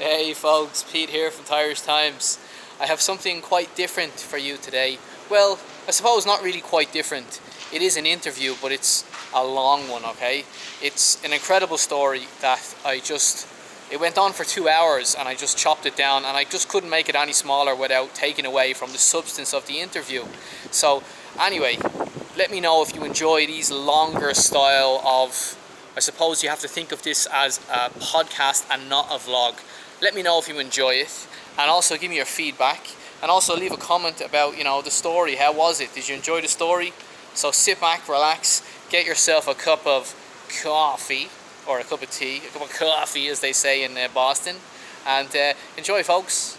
Hey folks, Pete here from Thairish Times. I have something quite different for you today. Well, I suppose not really quite different. It is an interview, but it's a long one, okay? It's an incredible story that it went on for 2 hours and I just chopped it down and I just couldn't make it any smaller without taking away from the substance of the interview. So, anyway, let me know if you enjoy these longer style of, I suppose you have to think of this as a podcast and not a vlog. Let me know if you enjoy it, and also give me your feedback, and also leave a comment about, the story. How was it? Did you enjoy the story? So sit back, relax, get yourself a cup of coffee, or a cup of tea, a cup of coffee as they say in Boston, and enjoy, folks.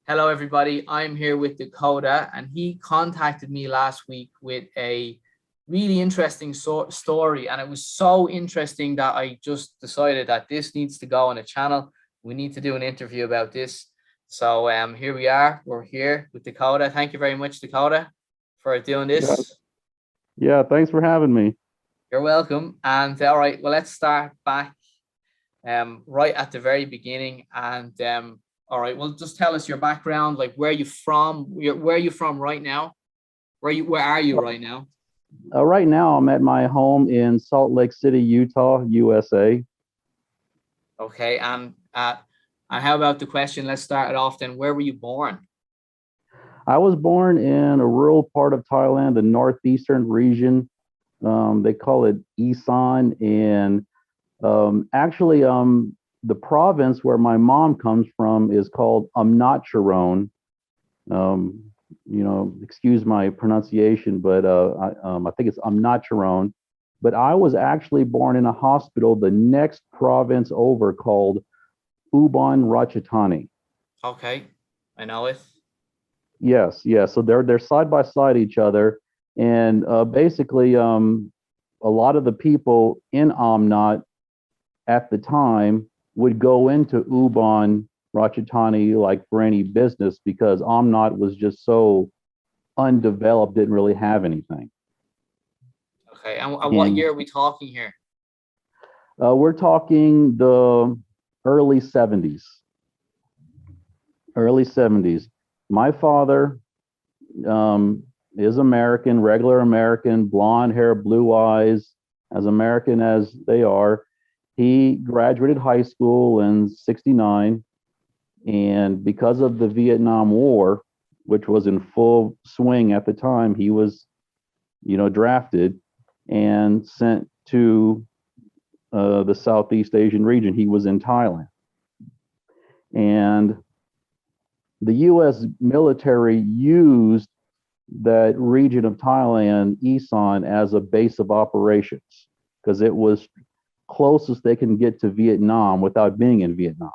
Hello everybody, I'm here with Dakota, and he contacted me last week with a really interesting story, and it was so interesting that I just decided that this needs to go on a channel. We need to do an interview about this. So here we are. We're here with Dakota. Thank you very much, Dakota, for doing Yeah, this. yeah, thanks for having me. You're welcome. And all right, well, let's start back right at the very beginning. And all right, well, just tell us your background, like where you from, where are you from right now? Where are you right now? Right now, I'm at my home in Salt Lake City, Utah, USA. Okay, and how about the question? Let's start it off then. Where were you born? I was born in a rural part of Thailand, the northeastern region. They call it Isan, and actually, the province where my mom comes from is called Amnacharon. Um, excuse my pronunciation, but I think it's Amnacharon. But I was actually born in a hospital the next province over called Ubon Ratchathani. Okay, I know it. Yes, yes. So they're side by side each other, and basically, a lot of the people in Amnat at the time would go into Ubon Ratchathani like for any business because Amnat was just so undeveloped, didn't really have anything. Okay, and what And year are we talking here? we're talking the early 70s. Early 70s. My father is American, regular American, blonde hair, blue eyes, as American as they are. He graduated high school in 69. And because of the Vietnam War, which was in full swing at the time, he was, drafted and sent to the Southeast Asian region. He was in Thailand. And the US military used that region of Thailand, Isan, as a base of operations because it was closest they can get to Vietnam without being in Vietnam.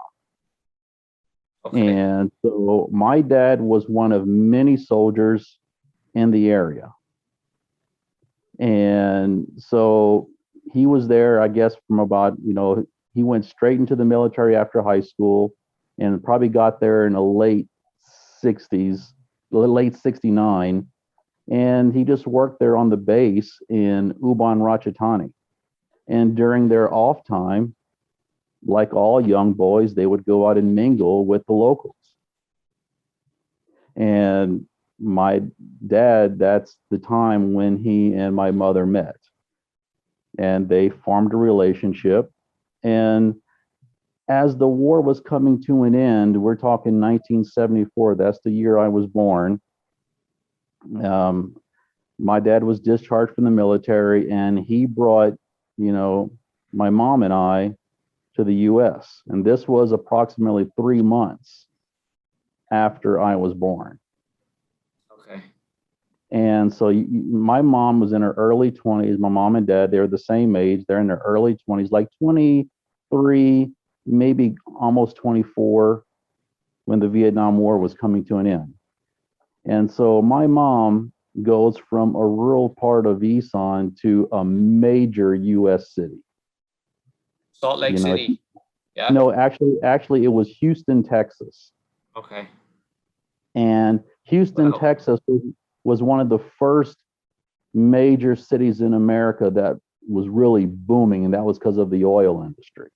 Okay, And so my dad was one of many soldiers in the area. And so he was there, I guess, from about, he went straight into the military after high school and probably got there in the late 60s, late 69. And he just worked there on the base in Ubon Ratchathani. And during their off time, like all young boys, they would go out and mingle with the locals. And my dad, that's the time when he and my mother met. And they formed a relationship. And as the war was coming to an end, we're talking 1974, that's the year I was born. My dad was discharged from the military and he brought, my mom and I to the US. And this was approximately 3 months after I was born. okay, And so my mom was in her early 20s. My mom and dad, they're the same age. They're in their early 20s, like 23, maybe almost 24 when the Vietnam War was coming to an end. And so my mom goes from a rural part of Isan to a major US city. Salt Lake You know, City. Yeah. no, actually, it was Houston, Texas. Okay. And Houston, Wow. Texas was one of the first major cities in America that was really booming, and that was because of the oil industry.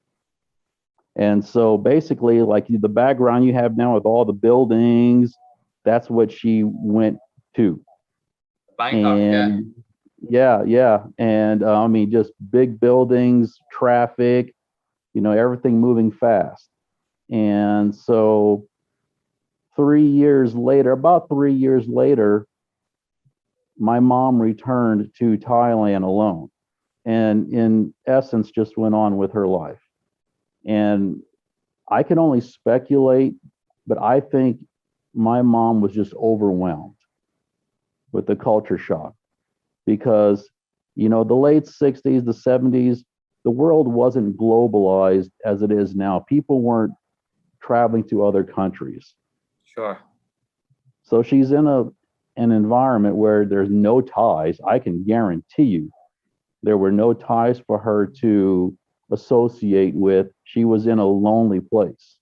And so basically, like the background you have now with all the buildings, that's what she went to. Bangkok, yeah. And yeah, yeah. And I mean, just big buildings, traffic, everything moving fast. And so 3 years later, about 3 years later, my mom returned to Thailand alone and, in essence, just went on with her life. And I can only speculate, but I think my mom was just overwhelmed with the culture shock because, the late 60s, the 70s, the world wasn't globalized as it is now. People weren't traveling to other countries. Sure. So she's in an environment where there's no ties. I can guarantee you there were no ties for her to associate with. She was in a lonely place.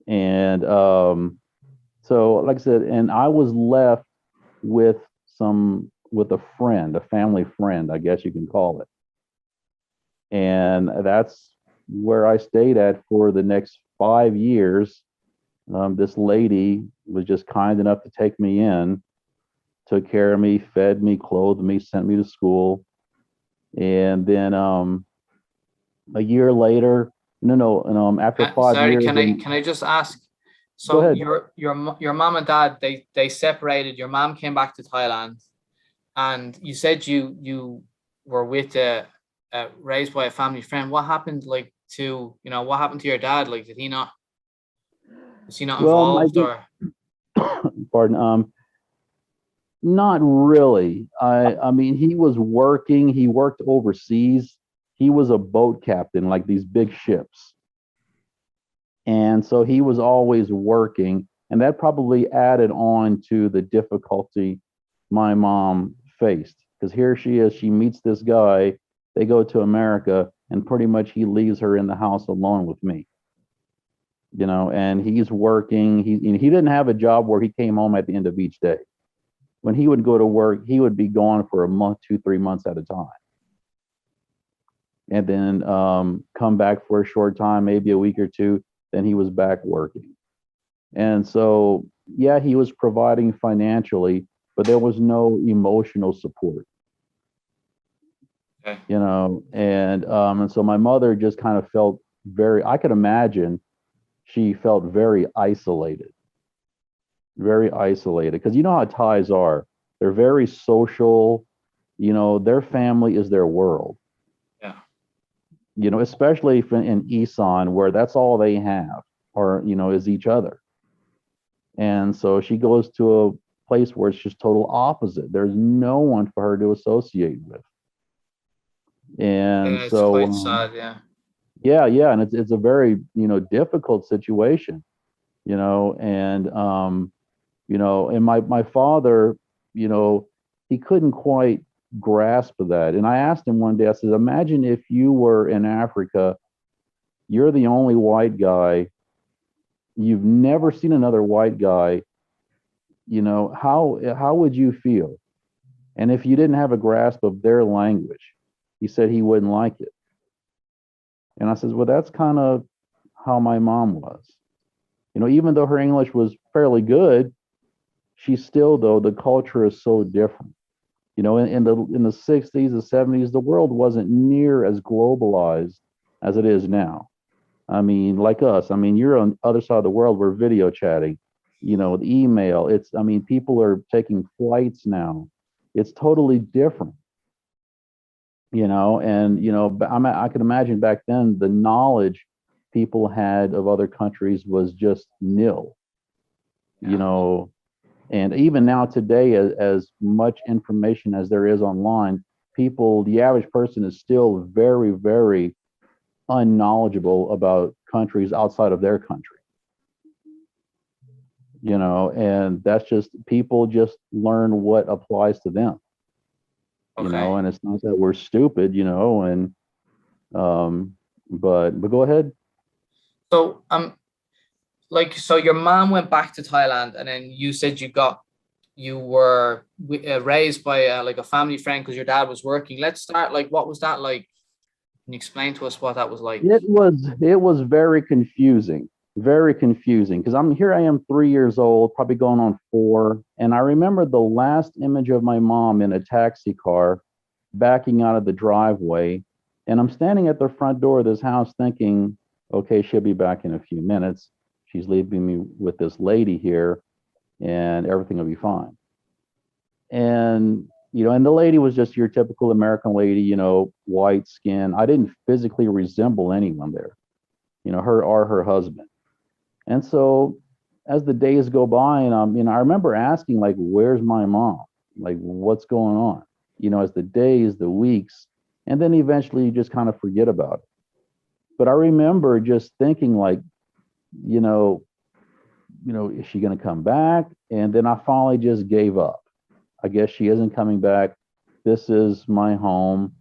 And so, like I said, and I was left with with a friend, a family friend, I guess you can call it. And that's where I stayed at for the next 5 years. This lady was just kind enough to take me in, took care of me, fed me, clothed me, sent me to school. And then a year later, no, after five Sorry, years, and can I just ask? go So ahead. your mom and dad, they separated. Your mom came back to Thailand, and you said you were with raised by a family friend. What happened what happened to your dad? Like, did he not was he not Well, involved or? pardon, not really. I mean, he was working. He worked overseas. He was a boat captain, like these big ships. And so he was always working, and that probably added on to the difficulty my mom faced. Because here she is, she meets this guy, they go to America, and pretty much he leaves her in the house alone with me. And he's working. He didn't have a job where he came home at the end of each day. When he would go to work, he would be gone for a month, 2, 3 months at a time, and then come back for a short time, maybe a week or two. Then he was back working. And so, yeah, he was providing financially, but there was no emotional support, Okay. and so my mother just kind of felt I could imagine she felt very isolated, because you know how Thais are. They're very social. Their family is their world. Yeah. Especially if in Isan, where that's all they have, or is each other. And so she goes to a place where it's just total opposite. There's no one for her to associate with. And Yeah, it's so, quite sad. Yeah. yeah, yeah, and it's a very difficult situation. And and my father, you know, he couldn't quite grasp that. And I asked him one day, I said, imagine if you were in Africa, you're the only white guy, you've never seen another white guy, how would you feel? And if you didn't have a grasp of their language, he said he wouldn't like it. And I said, well, that's kind of how my mom was. Even though her English was fairly good, she still, though, the culture is so different. In the 60s, the 70s, the world wasn't near as globalized as it is now. I mean, like us. I mean, you're on the other side of the world. We're video chatting, with email. I mean, people are taking flights now. It's totally different, and, I can imagine back then the knowledge people had of other countries was just nil, you Yeah. know, and even now today, as much information as there is online, the average person is still very, very unknowledgeable about countries outside of their country, and that's just people just learn what applies to them, Okay. and it's not that we're stupid, and but go ahead. So so your mom went back to Thailand, and then you said you were raised by like a family friend because your dad was working. Let's start, like, what was that like? Can you explain to us what that was like? It was very confusing because I am 3 years old, probably going on 4, and I remember the last image of my mom in a taxi car backing out of the driveway, and I'm standing at the front door of this house thinking, okay, she'll be back in a few minutes. She's leaving me with this lady here, and everything will be fine. And the lady was just your typical American lady, white skin. I didn't physically resemble anyone there, her or her husband. And so as the days go by, and I remember asking, like, where's my mom? Like, what's going on? As the days, the weeks, and then eventually you just kind of forget about it. But I remember just thinking, like, you know, is she going to come back? And then I finally just gave up. I guess she isn't coming back. This is my home.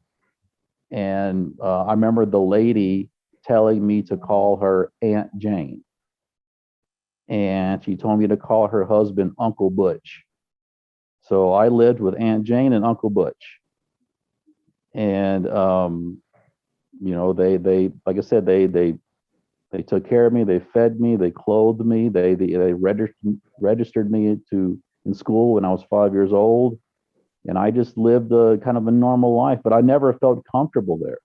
And I remember the lady telling me to call her Aunt Jane. And she told me to call her husband Uncle Butch. So I lived with Aunt Jane and Uncle Butch. And they like I said, they took care of me, they fed me, they clothed me, they registered me in school when I was 5 years old, and I just lived a kind of a normal life, but I never felt comfortable there.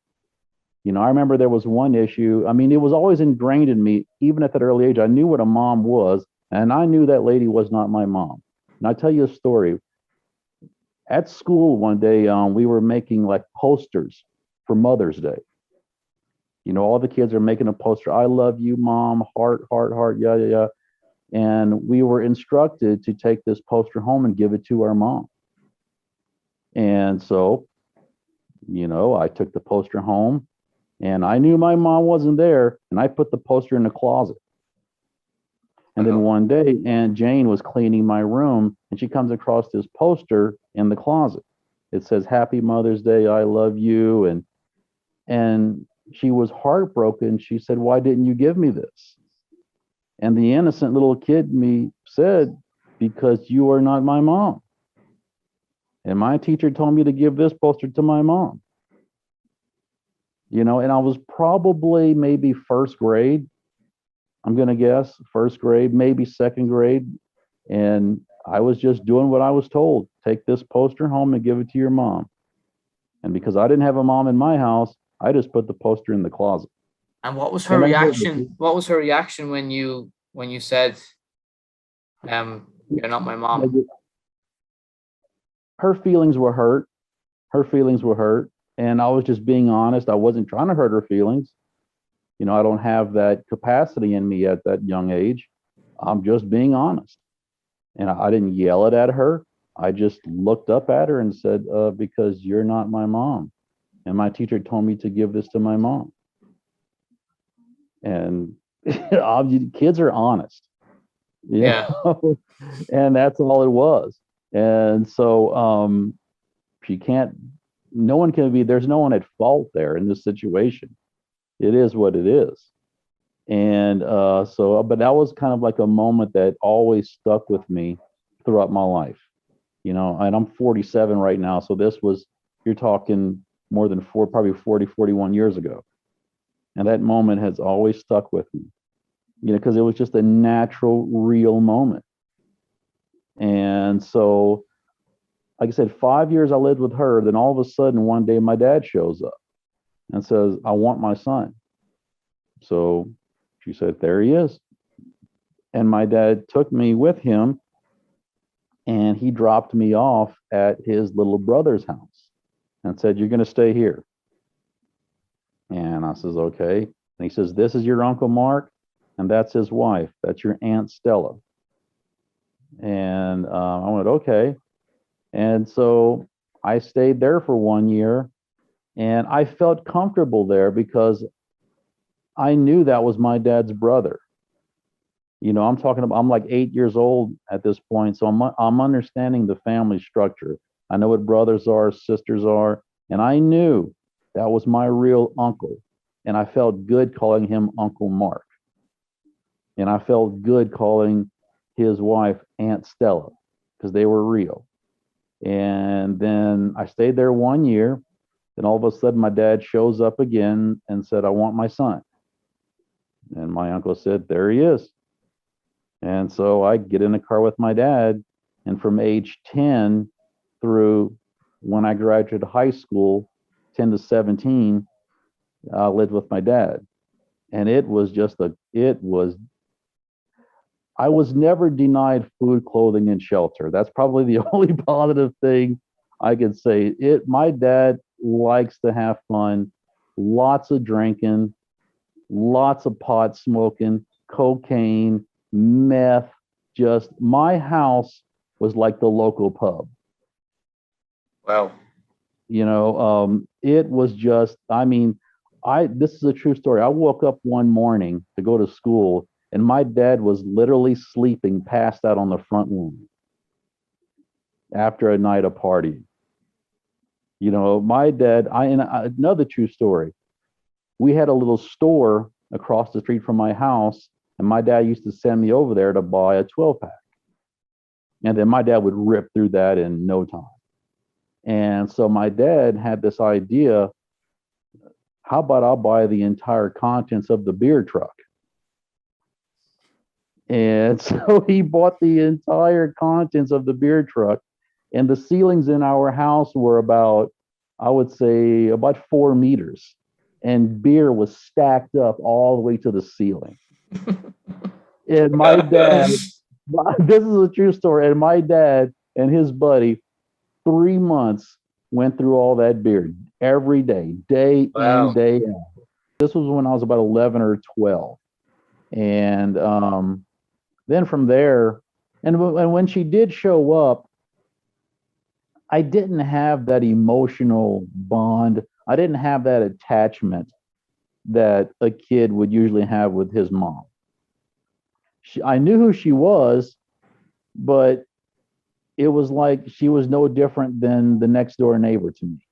I remember there was one issue. I mean, it was always ingrained in me, even at that early age. I knew what a mom was, and I knew that lady was not my mom. And I tell you a story. At school one day, we were making like posters for Mother's Day. All the kids are making a poster. I love you, mom. Heart, heart, heart. Yeah, yeah, yeah. And we were instructed to take this poster home and give it to our mom. And so, I took the poster home, and I knew my mom wasn't there, and I put the poster in the closet. And then one day, Aunt Jane was cleaning my room, and she comes across this poster in the closet. It says, "Happy Mother's Day, I love you." And she was heartbroken. She said, "Why didn't you give me this?" And the innocent little kid in me said, "Because you are not my mom. And my teacher told me to give this poster to my mom." And I was probably maybe first grade. I'm going to guess first grade, maybe second grade. And I was just doing what I was told. Take this poster home and give it to your mom. And because I didn't have a mom in my house, I just put the poster in the closet. And what was her reaction? What was her reaction when you said, "You're not my mom"? Her feelings were hurt. Her feelings were hurt. And I was just being honest. I wasn't trying to hurt her feelings. I don't have that capacity in me at that young age. I'm just being honest. And I didn't yell it at her. I just looked up at her and said, "Because you're not my mom. And my teacher told me to give this to my mom." And kids are honest. Yeah. And that's all it was. And so she can't, no one can be, there's no one at fault there in this situation. It is what it is. And but that was kind of like a moment that always stuck with me throughout my life. And I'm 47 right now. So you're talking more than probably 40, 41 years ago. And that moment has always stuck with me, because it was just a natural, real moment. And so, like I said, 5 years I lived with her. Then all of a sudden, one day, my dad shows up and says, "I want my son." So she said, "There he is." And my dad took me with him, and he dropped me off at his little brother's house and said, "You're going to stay here." And I says, "Okay." And he says, "This is your Uncle Mark, and that's his wife. That's your Aunt Stella." And I went, "Okay." And so I stayed there for 1 year, and I felt comfortable there because I knew that was my dad's brother. I'm like 8 years old at this point, so I'm understanding the family structure. I know what brothers are, sisters are, and I knew that was my real uncle, and I felt good calling him Uncle Mark, and I felt good calling his wife Aunt Stella because they were real. And then I stayed there 1 year, Then all of a sudden, my dad shows up again and said, "I want my son." And my uncle said, "There he is." And so I get in the car with my dad. And from age 10 through when I graduated high school, 10 to 17, I lived with my dad. And I was never denied food, clothing, and shelter. That's probably the only positive thing I could say. My dad likes to have fun, lots of drinking, lots of pot smoking, cocaine, meth. Just my house was like the local pub. Wow. It was just, I mean, this is a true story. I woke up one morning to go to school, and my dad was literally sleeping, passed out on the front lawn after a night of partying. My dad, another true story. We had a little store across the street from my house, and my dad used to send me over there to buy a 12 pack. And then my dad would rip through that in no time. And so my dad had this idea, how about I'll buy the entire contents of the beer truck? And so he bought the entire contents of the beer truck. And the ceilings in our house were about, I would say, about 4 meters. And beer was stacked up all the way to the ceiling. And my dad, this is a true story. And my dad and his buddy, 3 months, went through all that beer every day, day in, Wow. day out. This was when I was about 11 or 12. And then from there, and when she did show up, I didn't have that emotional bond. I didn't have that attachment that a kid would usually have with his mom. I knew who she was, but it was like she was no different than the next door neighbor to me.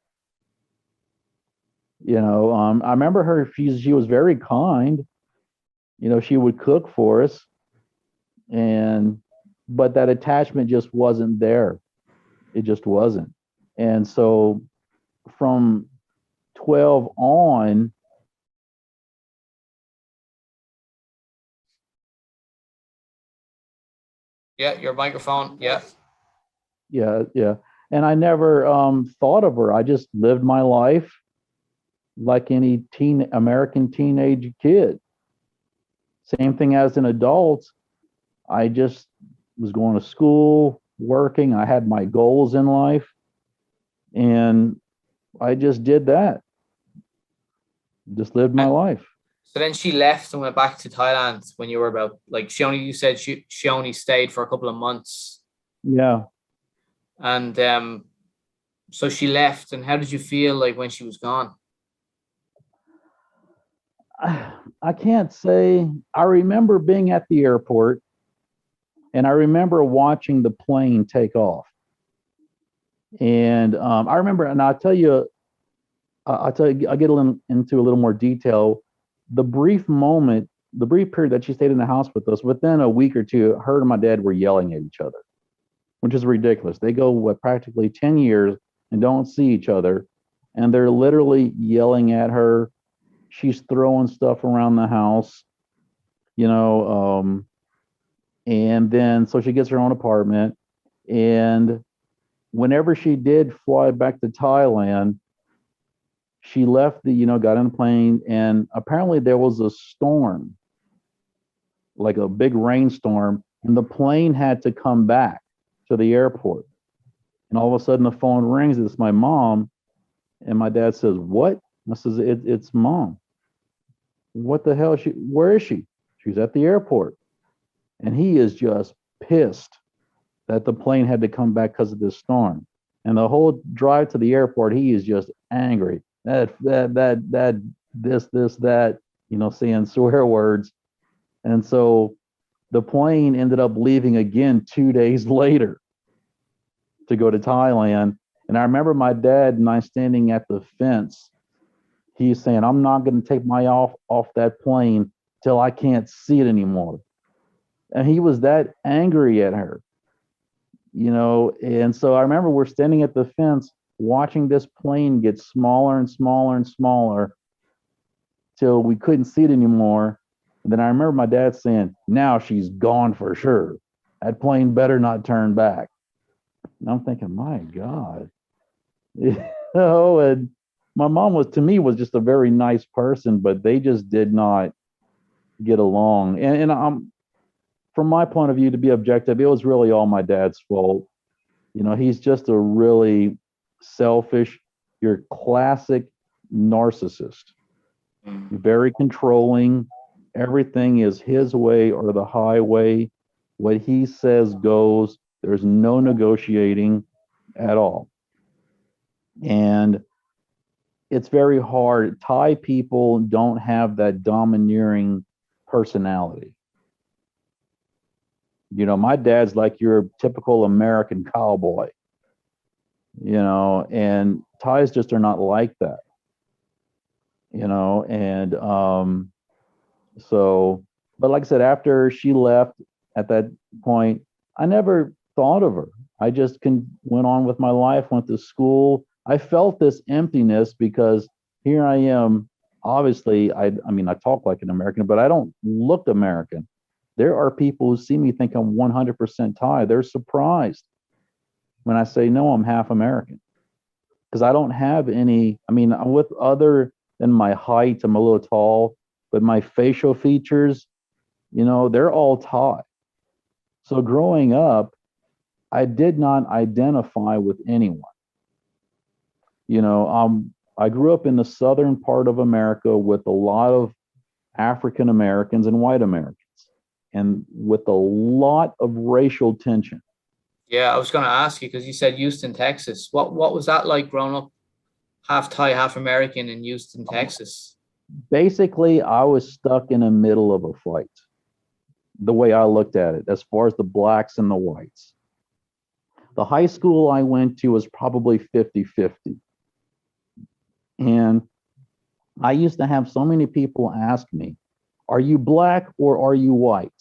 I remember her. She was very kind. She would cook for us, but that attachment just wasn't there. It just wasn't. And so from 12 on, Yeah, your microphone. Yeah. yeah, yeah. And I never thought of her. I just lived my life like any American teenage kid. Same thing as an adult. I just was going to school, working. I had my goals in life, and I just did that. Just lived my And life. so then she left and went back to Thailand when you were about, like, you said she only stayed for a couple of months. Yeah. And so she left. And how did you feel like when she was gone? I can't say. I remember being at the airport, and I remember watching the plane take off. And I remember, and I'll get into a little more detail. The brief period that she stayed in the house with us, within a week or two, her and my dad were yelling at each other, which is ridiculous. They go practically 10 years and don't see each other, and they're literally yelling at her. She's throwing stuff around the house, you know, and then so she gets her own apartment. And whenever she did fly back to Thailand, she left got on a plane, and apparently there was a storm, like a big rainstorm, and the plane had to come back to the airport. And all of a sudden the phone rings. It's my mom. And my dad says, "What?" I says, It's mom." "What the hell? Where is she?" "She's at the airport." And he is just pissed that the plane had to come back because of this storm. And the whole drive to the airport, he is just angry. That, saying swear words. And so the plane ended up leaving again 2 days later to go to Thailand. And I remember my dad and I standing at the fence. He's saying, "I'm not going to take my off that plane till I can't see it anymore." And he was that angry at her. And so I remember we're standing at the fence, watching this plane get smaller and smaller and smaller till we couldn't see it anymore. And then I remember my dad saying, "Now she's gone for sure. That plane better not turn back." And I'm thinking, my God. And my mom was, to me, was just a very nice person, but they just did not get along. And from my point of view, to be objective, it was really all my dad's fault. He's just a really selfish, your classic narcissist, very controlling. Everything is his way or the highway. What he says goes. There's no negotiating at all. And it's very hard. Thai people don't have that domineering personality. My dad's like your typical American cowboy, and Thais just are not like that, and so, but like I said, after she left at that point, I never thought of her. I just went on with my life, went to school. I felt this emptiness because here I am. Obviously, I mean, I talk like an American, but I don't look American. There are people who see me think I'm 100% Thai. They're surprised when I say, no, I'm half American. Because I don't have any, I mean, with other than my height, I'm a little tall, but my facial features, they're all Thai. So growing up, I did not identify with anyone. I grew up in the southern part of America with a lot of African Americans and white Americans, and with a lot of racial tension. Yeah, I was going to ask you because you said Houston, Texas. What was that like growing up half Thai, half American in Houston, Texas? Basically, I was stuck in the middle of a fight, the way I looked at it, as far as the blacks and the whites. The high school I went to was probably 50-50. And I used to have so many people ask me, "Are you black or are you white?"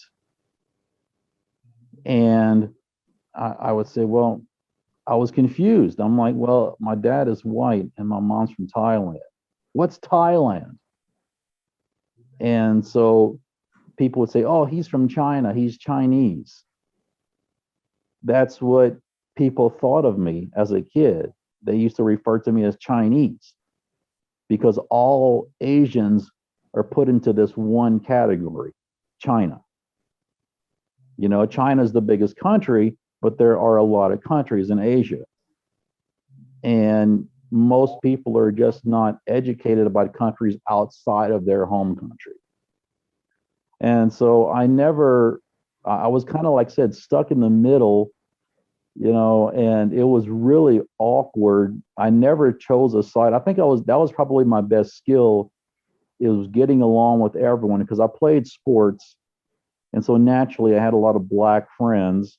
And I would say, well, I was confused. I'm like, well, my dad is white and my mom's from Thailand. What's Thailand? And so people would say, oh, he's from China. He's Chinese. That's what people thought of me as a kid. They used to refer to me as Chinese because all Asians are put into this one category, China. China is the biggest country, but there are a lot of countries in Asia. And most people are just not educated about countries outside of their home country. And so I was kind of, like I said, stuck in the middle, and it was really awkward. I never chose a side. I think that was probably my best skill, is getting along with everyone, because I played sports. And so naturally I had a lot of black friends,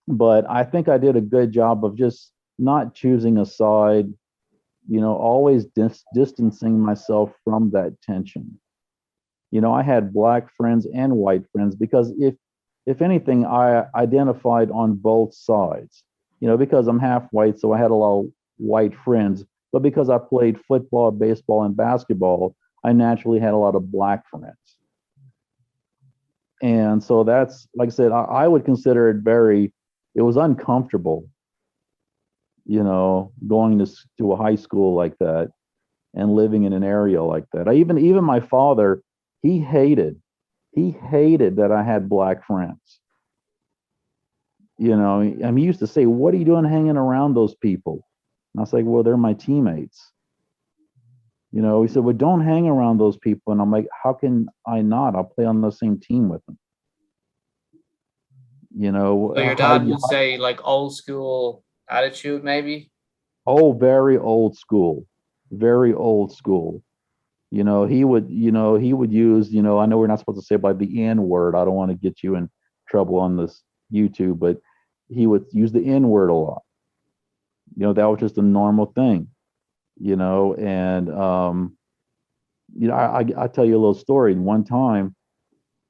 but I think I did a good job of just not choosing a side, always distancing myself from that tension. I had black friends and white friends because if anything, I identified on both sides, because I'm half white. So I had a lot of white friends, but because I played football, baseball, and basketball, I naturally had a lot of black friends. And so that's, like I said, I would consider it was uncomfortable, going to a high school like that and living in an area like that. Even my father, he hated that I had black friends. He used to say, "What are you doing hanging around those people?" And I was like, "Well, they're my teammates." He said, "Well, don't hang around those people." And I'm like, "How can I not? I'll play on the same team with them." So your dad would say like old school attitude, maybe? Oh, very old school. Very old school. He would use, I know we're not supposed to say by the N word. I don't want to get you in trouble on this YouTube, but he would use the N word a lot. That was just a normal thing, and I tell you a little story. One time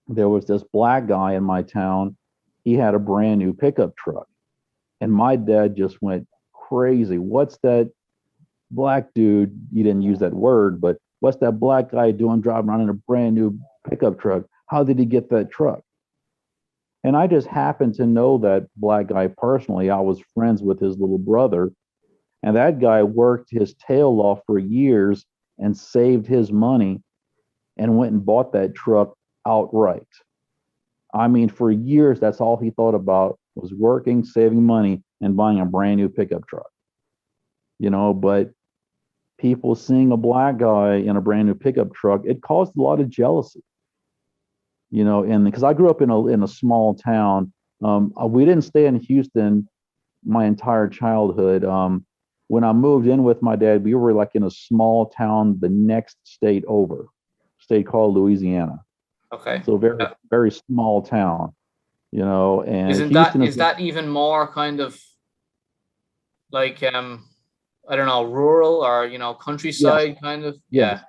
there was this black guy in my town. He had a brand new pickup truck, and my dad just went crazy. What's that black dude? You didn't use that word, but what's that black guy doing driving around in a brand new pickup truck? How did he get that truck? And I just happened to know that black guy personally. I was friends with his little brother, and that guy worked his tail off for years and saved his money and went and bought that truck outright. I mean, for years, that's all he thought about was working, saving money, and buying a brand new pickup truck. But people seeing a black guy in a brand new pickup truck, it caused a lot of jealousy. And because I grew up in a small town, we didn't stay in Houston my entire childhood. When I moved in with my dad, we were like in a small town, the next state over, state called Louisiana. Okay. So very, very small town, and Isn't Houston is that even more kind of like, I don't know, rural or, countryside kind of? Yes,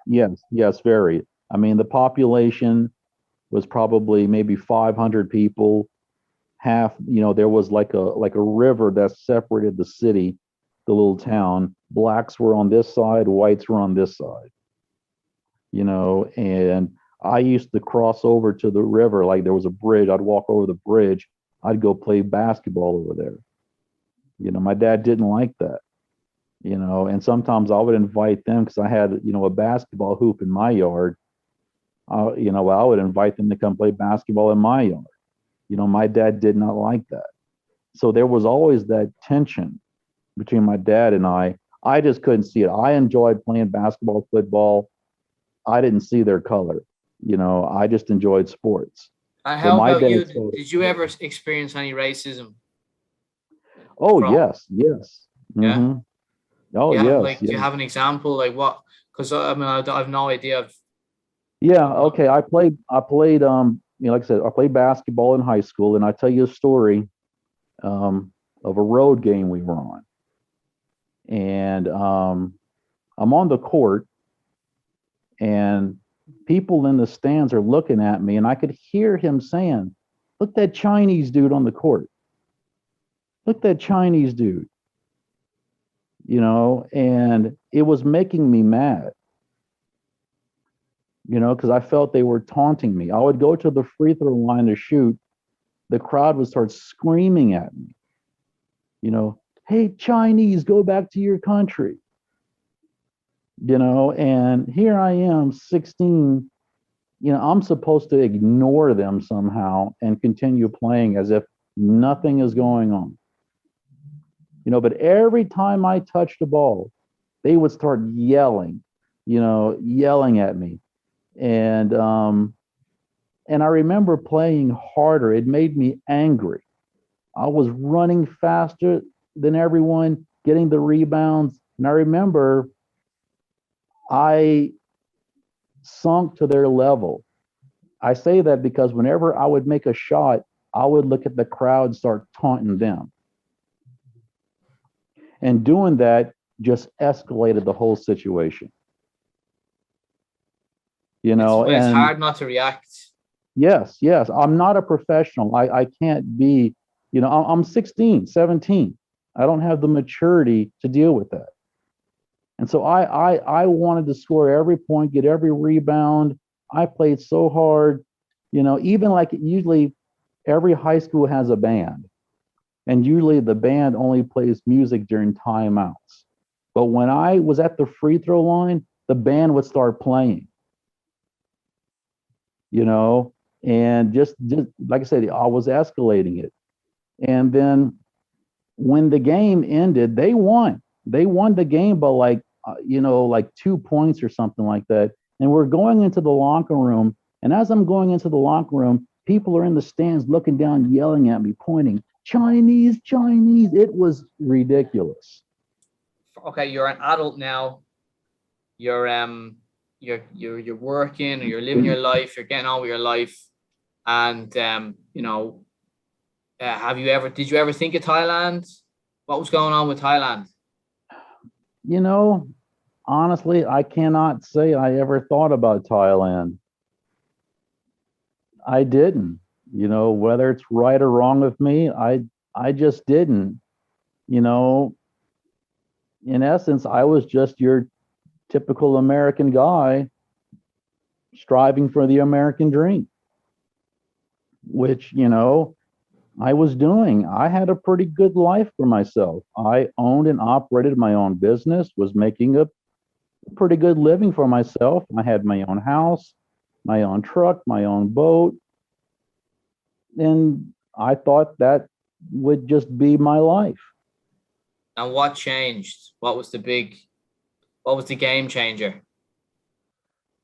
yes, very. I mean, the population was probably maybe 500 people. Half, there was like a river that separated the city, the little town. Blacks were on this side, whites were on this side. And I used to cross over to the river, like there was a bridge. I'd walk over the bridge. I'd go play basketball over there. My dad didn't like that. And sometimes I would invite them because I had, a basketball hoop in my yard. I would invite them to come play basketball in my yard. My dad did not like that. So there was always that tension between my dad and I. I just couldn't see it. I enjoyed playing basketball, football. I didn't see their color. I just enjoyed sports. And So how my about dad you? told- Did you ever experience any racism? Oh, from- yes. Yeah. hmm Oh, Yeah. yes. Like, do you Yes. have an example? Like what? Because I mean, I have no idea of. Yeah, okay. I played like I said, I played basketball in high school, and I tell you a story of a road game we were on. And I'm on the court, and people in the stands are looking at me, and I could hear him saying, "Look that Chinese dude on the court. Look that Chinese dude." And it was making me mad. Because I felt they were taunting me. I would go to the free throw line to shoot. The crowd would start screaming at me, hey, Chinese, go back to your country. And here I am, 16, I'm supposed to ignore them somehow and continue playing as if nothing is going on. But every time I touched the ball, they would start yelling at me. And I remember playing harder. It made me angry. I was running faster than everyone, getting the rebounds. And I remember I sunk to their level. I say that because whenever I would make a shot, I would look at the crowd and start taunting them. And doing that just escalated the whole situation. It's And hard not to react. yes, I'm not a professional. I can't be, I'm 16, 17. I don't have the maturity to deal with that. And so I wanted to score every point, get every rebound. I played so hard, even like usually every high school has a band. And usually the band only plays music during timeouts. But when I was at the free throw line, the band would start playing. And just like I said, I was escalating it. And then when the game ended, they won. They won the game by like 2 points or something like that. And we're going into the locker room. And as I'm going into the locker room, people are in the stands looking down, yelling at me, pointing, Chinese, Chinese. It was ridiculous. Okay, you're an adult now. You're working, or you're living your life, you're getting on with your life. And did you ever think of Thailand? What was going on with Thailand? Honestly, I cannot say I ever thought about Thailand. I didn't. Whether it's right or wrong with me, I just didn't. in essence, I was just your typical American guy striving for the American dream, which, I was doing. I had a pretty good life for myself. I owned and operated my own business, was making a pretty good living for myself. I had my own house, my own truck, my own boat. And I thought that would just be my life. And what changed? What was the game changer?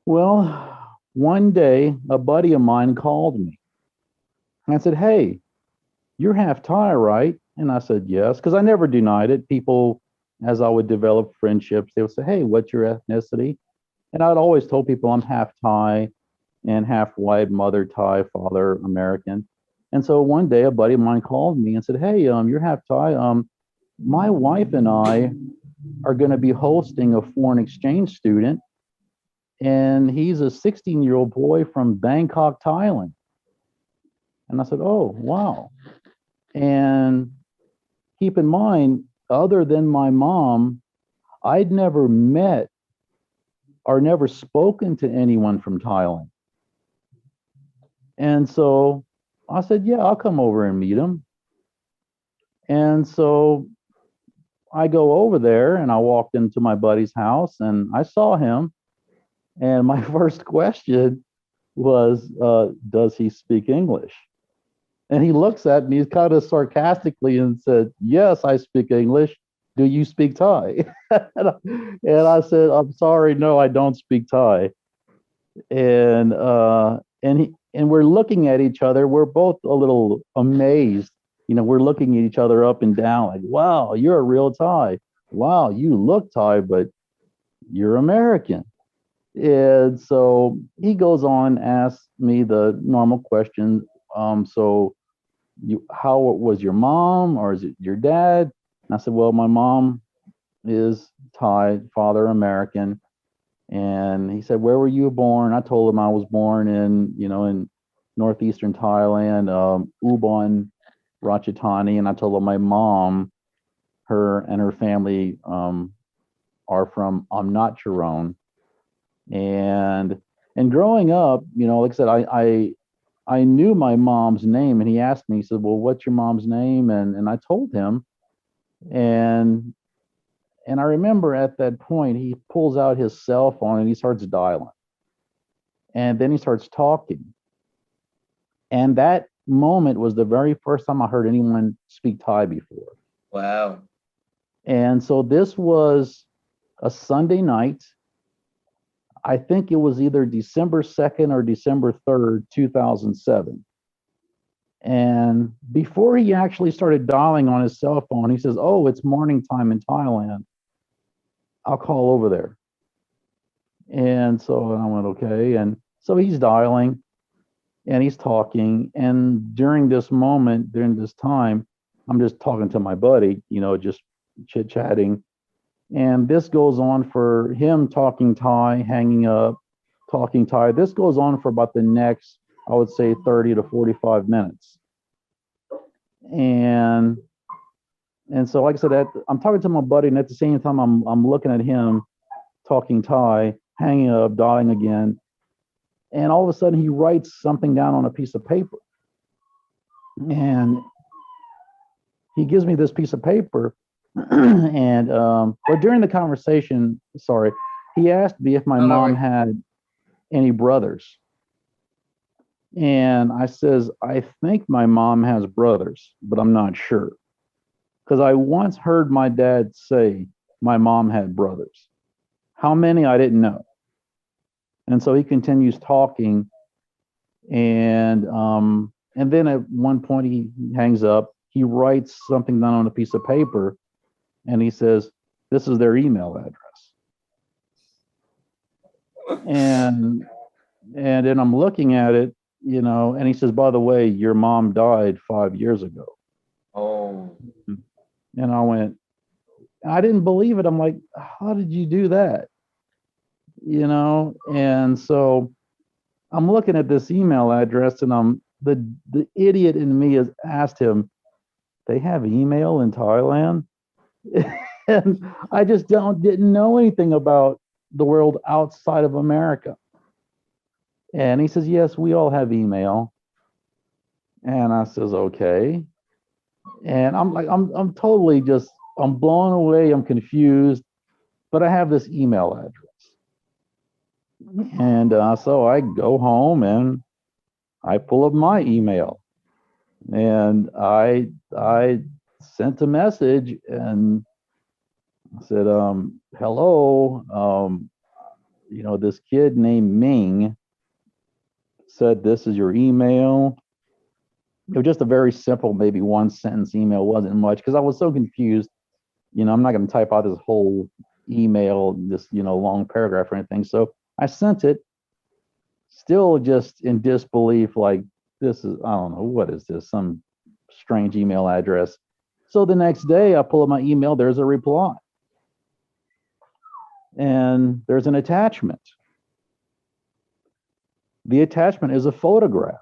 Well, one day a buddy of mine called me and I said, "Hey, you're half Thai, right?" And I said, "Yes," because I never denied it. People, as I would develop friendships, they would say, "Hey, what's your ethnicity?" And I'd always told people I'm half Thai and half white, mother Thai, father American. And so one day a buddy of mine called me and said, "Hey, you're half Thai. My wife and I are going to be hosting a foreign exchange student, and he's a 16-year-old boy from Bangkok, Thailand." And I said, "Oh, wow." And keep in mind, other than my mom, I'd never met or never spoken to anyone from Thailand. And so I said, "Yeah, I'll come over and meet him." And so I go over there and I walked into my buddy's house and I saw him. And my first question was, "Does he speak English?" And he looks at me kind of sarcastically and said, "Yes, I speak English. Do you speak Thai?" And I said, "I'm sorry, no, I don't speak Thai." And we're looking at each other. We're both a little amazed. We're looking at each other up and down, like, "Wow, you're a real Thai. Wow, you look Thai, but you're American." And so he goes on, asks me the normal question. So how was your mom or is it your dad? And I said, "Well, my mom is Thai, father American." And he said, "Where were you born?" I told him I was born in northeastern Thailand, Ubon Ratchathani. And I told him my mom, her and her family are from Amnatcharon. And growing up, like I said, I knew my mom's name, and he asked me, he said, "Well, what's your mom's name?" And I told him, and I remember at that point he pulls out his cell phone and he starts dialing, and then he starts talking, and that moment was the very first time I heard anyone speak Thai before. Wow. And so this was a Sunday night. I think it was either December 2nd or December 3rd, 2007. And before he actually started dialing on his cell phone, he says, "Oh, it's morning time in Thailand. I'll call over there." And so I went, "Okay." And so he's dialing and he's talking. And during this moment, during this time, I'm just talking to my buddy, just chit chatting. And this goes on for him talking Thai, hanging up, talking Thai. This goes on for about the next, I would say, 30 to 45 minutes. And so, like I said, I'm talking to my buddy, and at the same time, I'm looking at him talking Thai, hanging up, dialing again. And all of a sudden, he writes something down on a piece of paper. And he gives me this piece of paper. And but during the conversation, sorry, he asked me if my mom had any brothers. And I says, "I think my mom has brothers, but I'm not sure." Because I once heard my dad say my mom had brothers. How many, I didn't know. And so he continues talking. And then at one point he hangs up. He writes something down on a piece of paper. And he says, "This is their email address." And then I'm looking at it, and he says, "By the way, your mom died 5 years ago." Oh. And I didn't believe it. I'm like, "How did you do that?" And so I'm looking at this email address, and the idiot in me has asked him, "They have email in Thailand?" And I just didn't know anything about the world outside of America. And he says, yes, we all have email. And I says, okay. And I'm like, I'm totally just, I'm blown away. I'm confused, but I have this email address. And so I go home and I pull up my email, and I sent a message and said, hello, this kid named Ming said this is your email. It was just a very simple, maybe one sentence email, wasn't much because I was so confused. I'm not going to type out this whole email, this, long paragraph or anything. So I sent it, still just in disbelief, like, this is, I don't know, what is this? Some strange email address. So the next day I pull up my email, there's a reply. And there's an attachment. The attachment is a photograph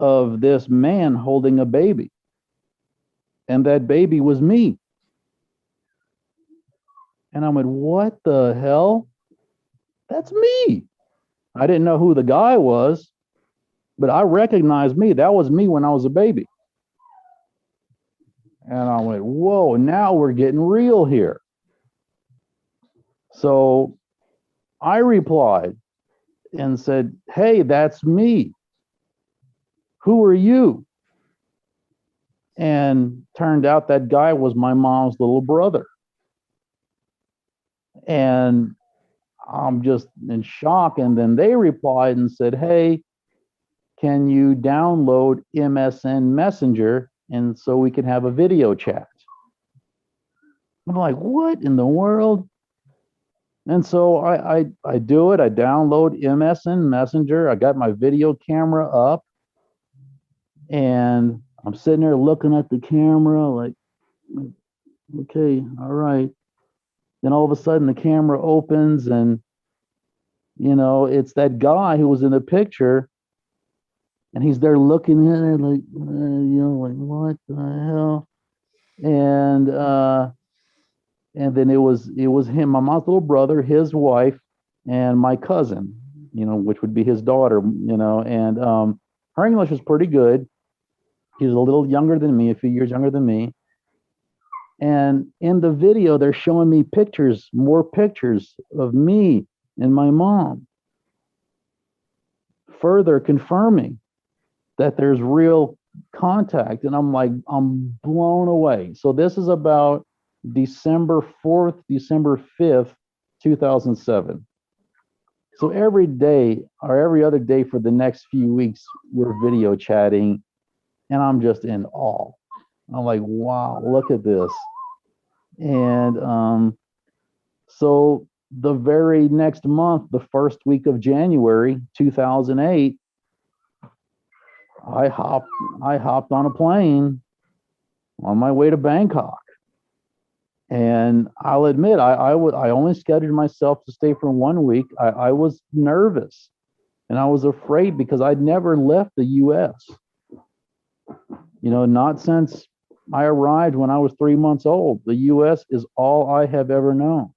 of this man holding a baby. And that baby was me. And I went, what the hell? That's me. I didn't know who the guy was, but I recognized me. That was me when I was a baby. And I went, whoa, now we're getting real here. So I replied and said, hey, that's me. Who are you? And turned out that guy was my mom's little brother. And I'm just in shock. And then they replied and said, hey, can you download MSN Messenger and so we can have a video chat? I'm like, what in the world? And so I do it. I download MSN Messenger. I got my video camera up, and I'm sitting there looking at the camera like, okay, all right. Then all of a sudden the camera opens, and it's that guy who was in the picture, and he's there looking at it like, like, what the hell? And then it was him, my mom's little brother, his wife, and my cousin, which would be his daughter, and her English was pretty good. He was a little younger than me, a few years younger than me. And in the video, they're showing me pictures, more pictures of me and my mom, further confirming that there's real contact. And I'm like, I'm blown away. So this is about December 4th, December 5th, 2007. So every day or every other day for the next few weeks, we're video chatting, and I'm just in awe. I'm like, wow, look at this. And so the very next month, the first week of January 2008, I hopped on a plane on my way to Bangkok. And I'll admit, I only scheduled myself to stay for 1 week. I was nervous and I was afraid because I'd never left the U.S. Not since I arrived when I was 3 months old. The U.S. is all I have ever known.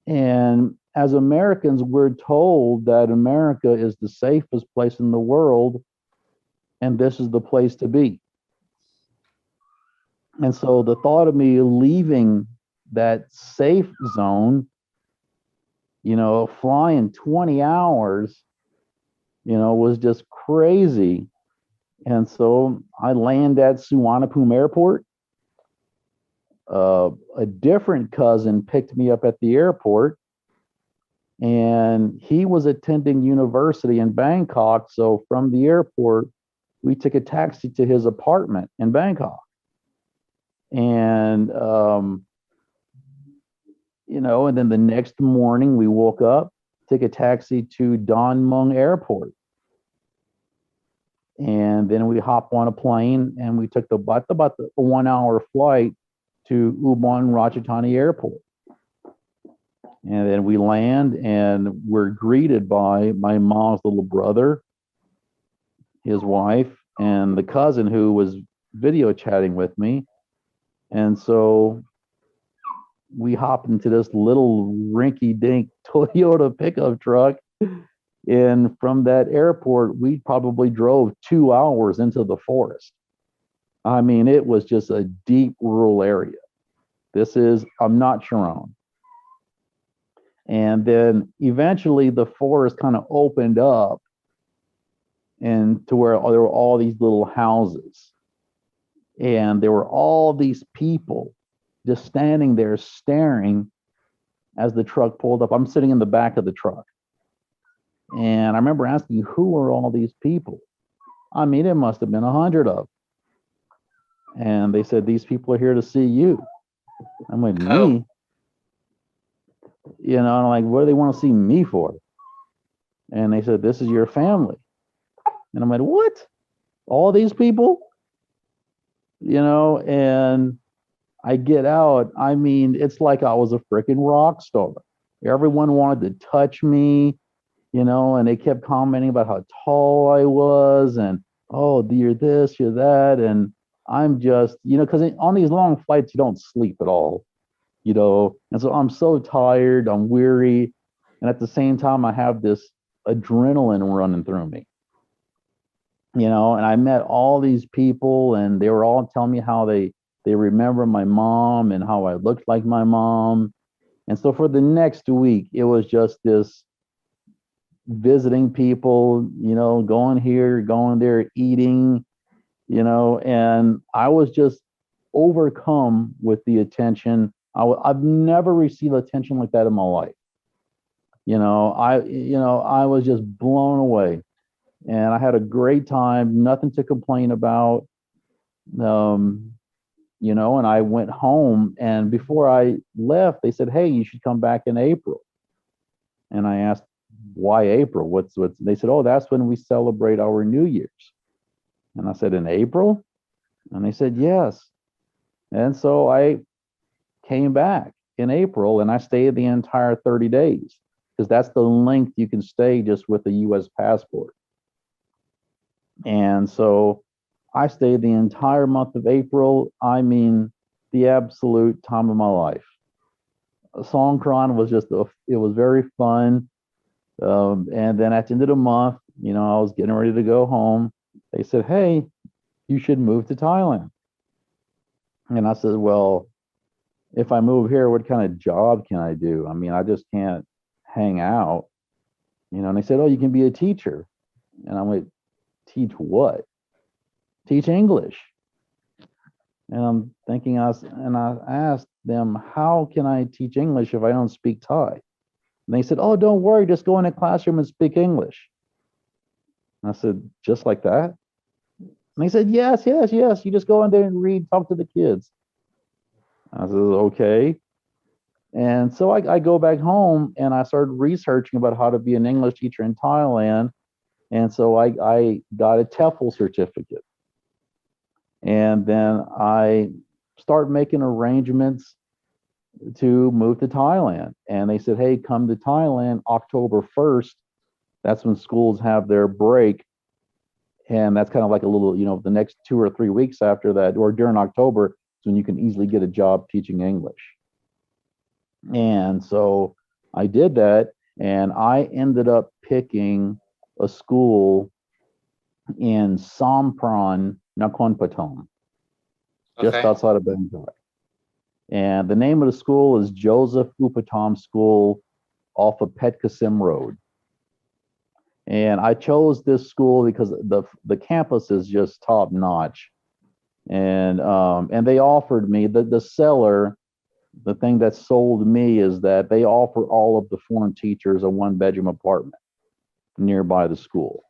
And as Americans, we're told that America is the safest place in the world, and this is the place to be. And so the thought of me leaving that safe zone, flying 20 hours, was just crazy. And so I land at Suvarnabhumi Airport. A different cousin picked me up at the airport, and he was attending university in Bangkok. So from the airport, we took a taxi to his apartment in Bangkok. And, and then the next morning we woke up, took a taxi to Don Mueang Airport. And then we hopped on a plane and we took about the 1 hour flight to Ubon Ratchathani Airport. And then we land and we're greeted by my mom's little brother, his wife, and the cousin who was video chatting with me. And so we hopped into this little rinky-dink Toyota pickup truck. And from that airport, we probably drove 2 hours into the forest. I mean, it was just a deep rural area. I'm not Sharon. And then eventually the forest kind of opened up and to where there were all these little houses. And there were all these people just standing there staring as the truck pulled up. I'm sitting in the back of the truck. And I remember asking, who are all these people? I mean, it must have been 100 of them. And they said, these people are here to see you. I'm like, Oh, me? And I'm like, what do they want to see me for? And they said, this is your family. And I'm like, what? All these people? And I get out. I mean, it's like I was a freaking rock star. Everyone wanted to touch me, and they kept commenting about how tall I was and, oh, you're this, you're that. And I'm just, because on these long flights, you don't sleep at all, and so I'm so tired, I'm weary. And at the same time, I have this adrenaline running through me, and I met all these people and they were all telling me how they remember my mom and how I looked like my mom. And so for the next week, it was just this visiting people, going here, going there, eating, and I was just overcome with the attention. I've never received attention like that in my life. I was just blown away, and I had a great time, nothing to complain about. Um, and I went home, and before I left, they said, "Hey, you should come back in April." And I asked, "Why April? What's?" They said, "Oh, that's when we celebrate our New Year's." And I said, "In April?" And they said, "Yes." And so I came back in April, and I stayed the entire 30 days because that's the length you can stay just with a U.S. passport. And so I stayed the entire month of April. I mean, the absolute time of my life. Songkran was it was very fun. And then at the end of the month, I was getting ready to go home. They said, "Hey, you should move to Thailand." And I said, "Well, if I move here, what kind of job can I do? I mean, I just can't hang out." And they said, "Oh, you can be a teacher." And I went, "Teach what?" "Teach English." And I'm thinking, I asked them, "How can I teach English if I don't speak Thai?" And they said, "Oh, don't worry, just go in a classroom and speak English." And I said, "Just like that?" And they said, "Yes, yes, yes. You just go in there and read, talk to the kids." I said, "Okay." And so I go back home and I started researching about how to be an English teacher in Thailand. And so I got a TEFL certificate. And then I start making arrangements to move to Thailand. And they said, "Hey, come to Thailand October 1st. That's when schools have their break." And that's kind of like a little, the next 2 or 3 weeks after that, or during October, is when you can easily get a job teaching English. And so I did that, and I ended up picking a school in Sampran, Nakhon Pathom, just okay. outside of Bangkok. And the name of the school is Joseph Upatom School off of Pet Kasim Road. And I chose this school because the campus is just top notch. And they offered me the seller. The thing that sold me is that they offer all of the foreign teachers a 1-bedroom apartment nearby the school.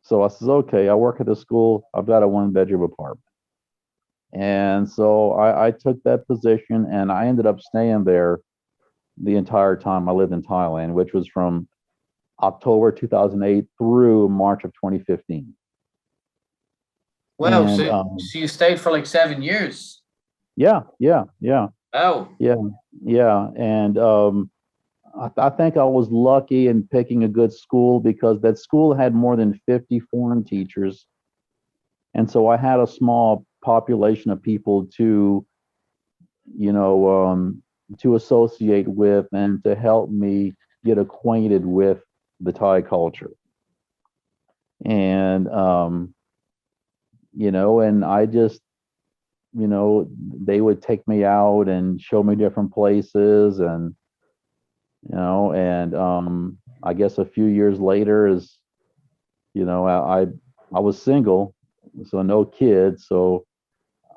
So I says, "Okay, I work at the school. I've got a 1-bedroom apartment." And so I took that position, and I ended up staying there the entire time I lived in Thailand, which was from October 2008 through March of 2015. Wow, And so you stayed for like 7 years. yeah, yeah, yeah, Oh, yeah, yeah. And I think I was lucky in picking a good school because that school had more than 50 foreign teachers. And so I had a small population of people to you know, to associate with and to help me get acquainted with the Thai culture. And, and I just, they would take me out and show me different places. And, I guess a few years later is, I was single, so no kids. So,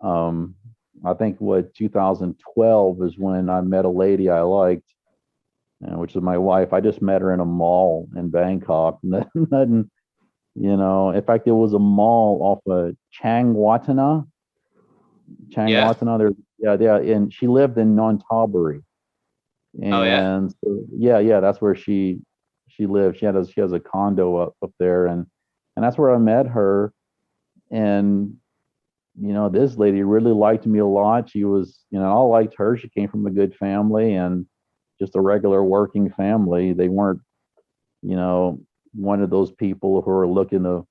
um, I think 2012 is when I met a lady I liked, which is my wife. I just met her in a mall in Bangkok. Nothing, In fact, it was a mall off of Yeah. Changwatana. There, yeah, and she lived in Nonthaburi, Oh yeah. and so, yeah, that's where she lived. She has a condo up there, and that's where I met her. And this lady really liked me a lot. She was, I liked her. She came from a good family and just a regular working family. They weren't, you know, one of those people who are looking to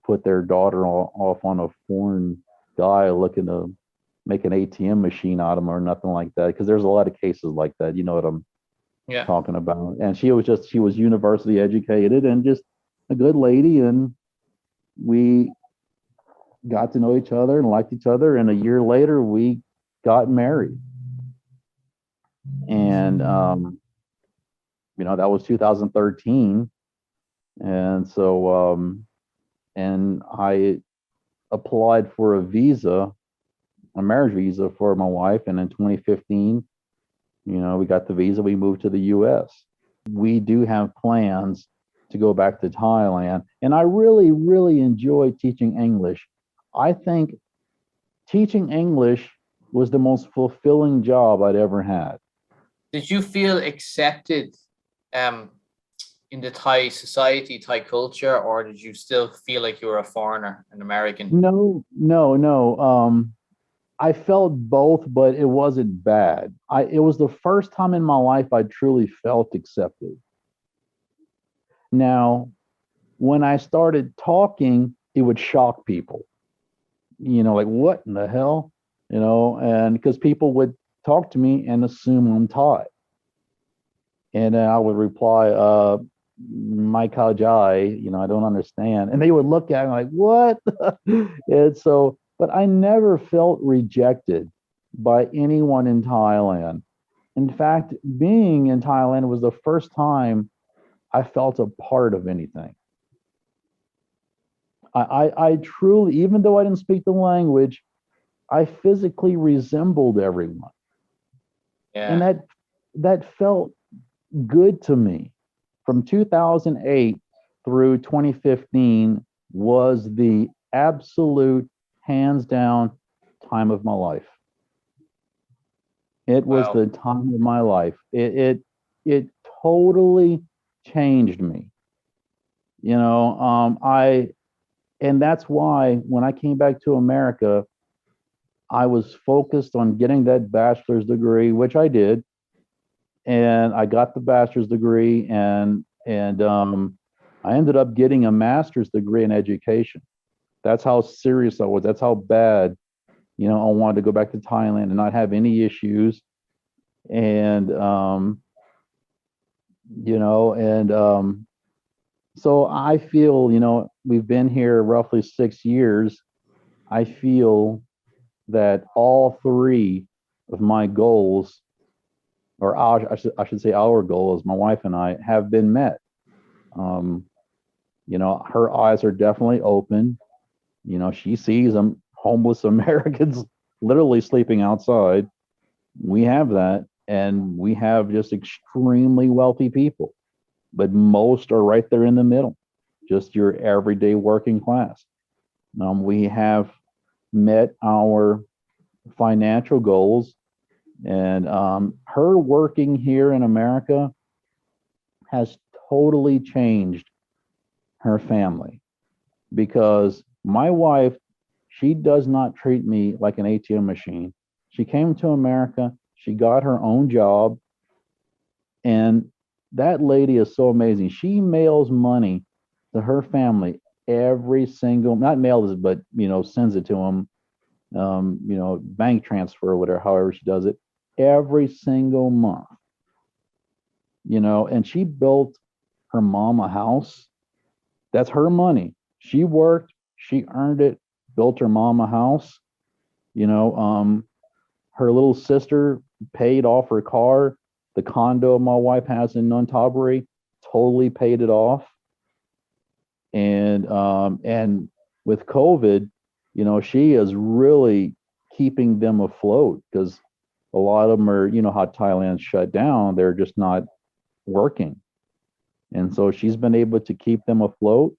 put their daughter off on a foreign guy looking to make an ATM machine out of them or nothing like that. Because there's a lot of cases like that. You know what I'm Yeah. talking about. And she was university educated and just a good lady. And we got to know each other and liked each other. And a year later, we got married. And, that was 2013. And so, and I applied for a marriage visa for my wife. And in 2015, we got the visa, we moved to the US. We do have plans to go back to Thailand. And I really, really enjoy teaching English. I think teaching English was the most fulfilling job I'd ever had. Did you feel accepted um in the Thai society, Thai culture, or did you still feel like you were a foreigner, an American? No, no, no. I felt both, but it wasn't bad. It was the first time in my life I truly felt accepted. Now, when I started talking, it would shock people. Like what in the hell? And because people would talk to me and assume I'm Thai. And then I would reply, my Jai, I don't understand. And they would look at me like, what? And so, but I never felt rejected by anyone in Thailand. In fact, being in Thailand was the first time I felt a part of anything. I truly, even though I didn't speak the language, I physically resembled everyone. And Yeah. that felt good to me. From 2008 through 2015 was the absolute hands down time of my life. It was Wow. the time of my life. It totally changed me. I and that's why when I came back to America, I was focused on getting that bachelor's degree, which I did, and I got the bachelor's degree, and I ended up getting a master's degree in education. That's how serious I was. That's how bad, I wanted to go back to Thailand and not have any issues. And and so I feel, we've been here roughly 6 years. I feel that all three of my goals, or I should say our goals, my wife and I, have been met. Um, her eyes are definitely open. She sees them homeless Americans literally sleeping outside. We have that, and we have just extremely wealthy people, but most are right there in the middle, just your everyday working class. We have met our financial goals, and her working here in America has totally changed her family because my wife, she does not treat me like an ATM machine. She came to America, she got her own job, and that lady is so amazing. She mails money to her family every single, not mails, but sends it to them bank transfer or whatever, however she does it, every single month, and she built her mom a house. That's her money. She worked, she earned it, built her mom a house. You know, her little sister paid off her car. The condo my wife has in Nuntaburi totally paid it off. And with COVID, she is really keeping them afloat because a lot of them are, how Thailand's shut down, they're just not working. And so she's been able to keep them afloat.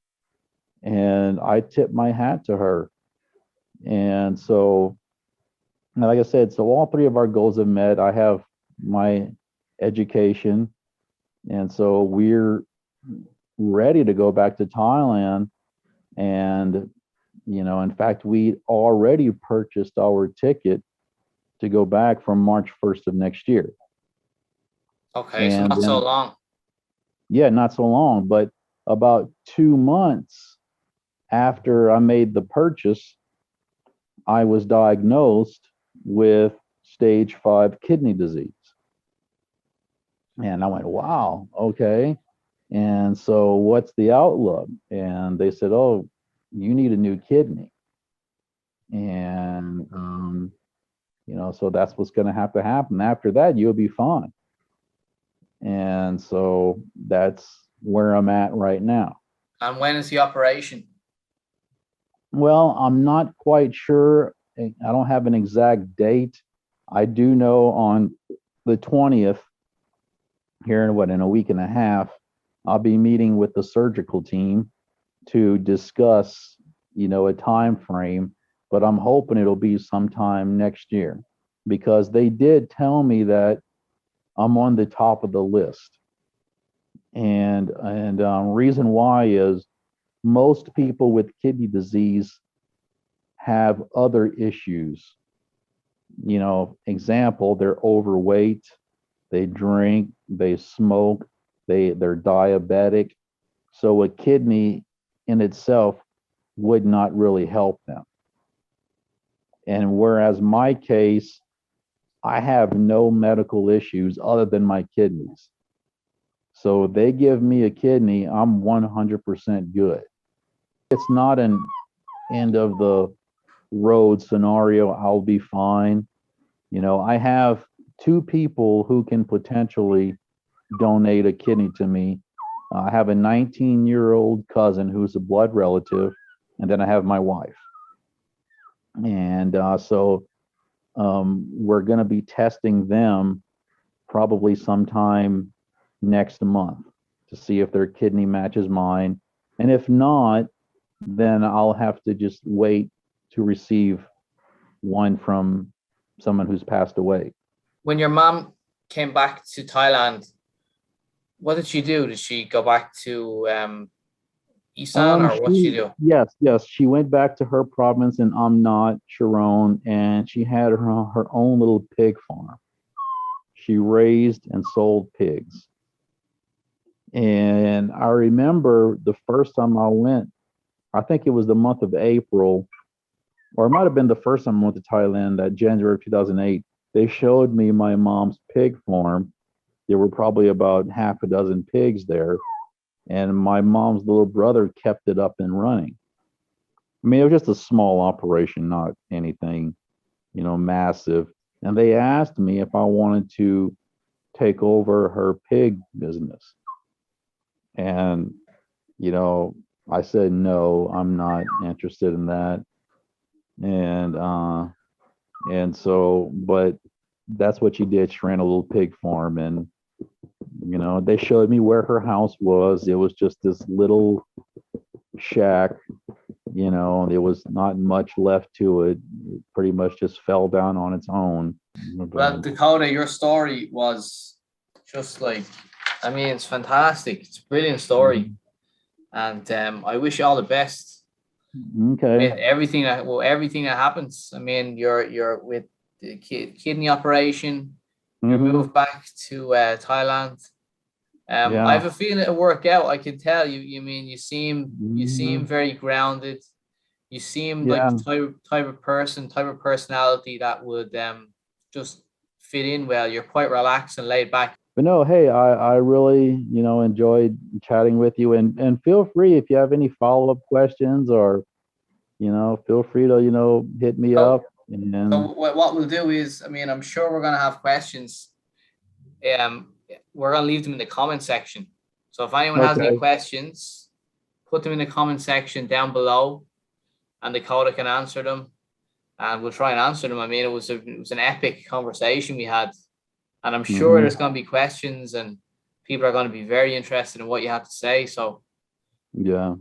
And I tip my hat to her. And so, like I said, so all three of our goals have met. I have my education. And so we're ready to go back to Thailand. And, in fact, we already purchased our ticket to go back from March 1st of next year. Okay, so And not so then, long. yeah, not so long, but about 2 months after I made the purchase, I was diagnosed with stage 5 kidney disease. And I went, wow, okay. And so what's the outlook? And they said, oh, you need a new kidney. And, so that's what's going to have to happen. After that, you'll be fine. And so that's where I'm at right now. And when is the operation? Well, I'm not quite sure. I don't have an exact date. I do know on the 20th, here in a week and a half, I'll be meeting with the surgical team to discuss, a time frame, but I'm hoping it'll be sometime next year because they did tell me that I'm on the top of the list. And reason why is most people with kidney disease have other issues. Example, they're overweight, they drink, they smoke, they're diabetic. So a kidney in itself would not really help them. And whereas my case, I have no medical issues other than my kidneys. So they give me a kidney, I'm 100% good. It's not an end of the road scenario. I'll be fine. I have two people who can potentially donate a kidney to me. I have a 19-year-old cousin who's a blood relative, and then I have my wife. And so we're going to be testing them probably sometime next month to see if their kidney matches mine. And if not, then I'll have to just wait to receive one from someone who's passed away. When your mom came back to Thailand, what did she do? Did she go back to Isan, or what did she do? Yes, she went back to her province in Amnat, Sharon, and she had her own little pig farm. She raised and sold pigs. And I remember the first time I went, I think it was the month of April, or it might have been the first time I went to Thailand, that January of 2008. They showed me my mom's pig farm. There were probably about half a dozen pigs there. And my mom's little brother kept it up and running. I mean, it was just a small operation, not anything, massive. And they asked me if I wanted to take over her pig business. And, I said, no, I'm not interested in that. And so, but that's what she did. She ran a little pig farm, and they showed me where her house was. It was just this little shack. There was not much left to it. It pretty much just fell down on its own. Well, Dakota, your story was just like, it's fantastic. It's a brilliant story. And I wish you all the best. Okay. With everything that happens. You're with the kidney operation. You moved back to Thailand. I have a feeling it'll work out. I can tell you. You seem very grounded. You seem like Yeah. the type of person, type of personality that would just fit in well. You're quite relaxed and laid back. But no, hey, I really, enjoyed chatting with you, and feel free if you have any follow-up questions, or, feel free to, hit me So, up. so And what we'll do is, I mean, I'm sure we're gonna have questions. We're gonna leave them in the comment section. So if anyone has any okay. questions, put them in the comment section down below, and Dakota can answer them, and we'll try and answer them. I mean, it was an epic conversation we had, and I'm sure Hmm. there's going to be questions, and people are going to be very interested in what you have to say. So, Yeah.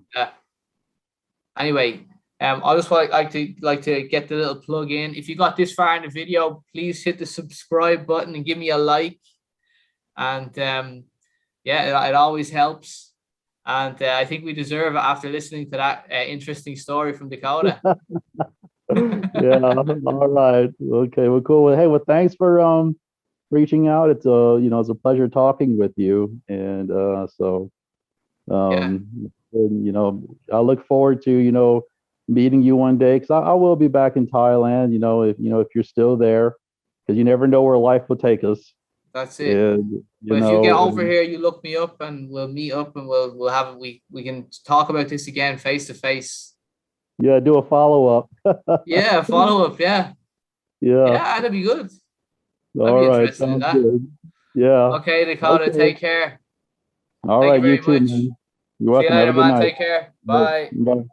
anyway, I just like to get the little plug in. If you got this far in the video, please hit the subscribe button and give me a like. And yeah, it always helps. And I think we deserve it after listening to that interesting story from Dakota. Yeah. All right. Okay. Well, cool. Well, hey, well, thanks for reaching out. It's a pleasure talking with you, and so Yeah, and, I look forward to meeting you one day, because I will be back in Thailand. If you're still there, because you never know where life will take us. that's it. And But if you get over here, you look me up and we'll meet up and we can talk about this again face to face. yeah, do a follow up. Yeah, follow up. Yeah. Yeah. Yeah, that'd be good. I'd All be right. interested in Sounds that. good. Yeah. Okay, Dakota, Okay. take care. All Thank you right. You very too, much. man. You're See you welcome. Have later, a good man. night. Take care. Bye. Bye. Bye.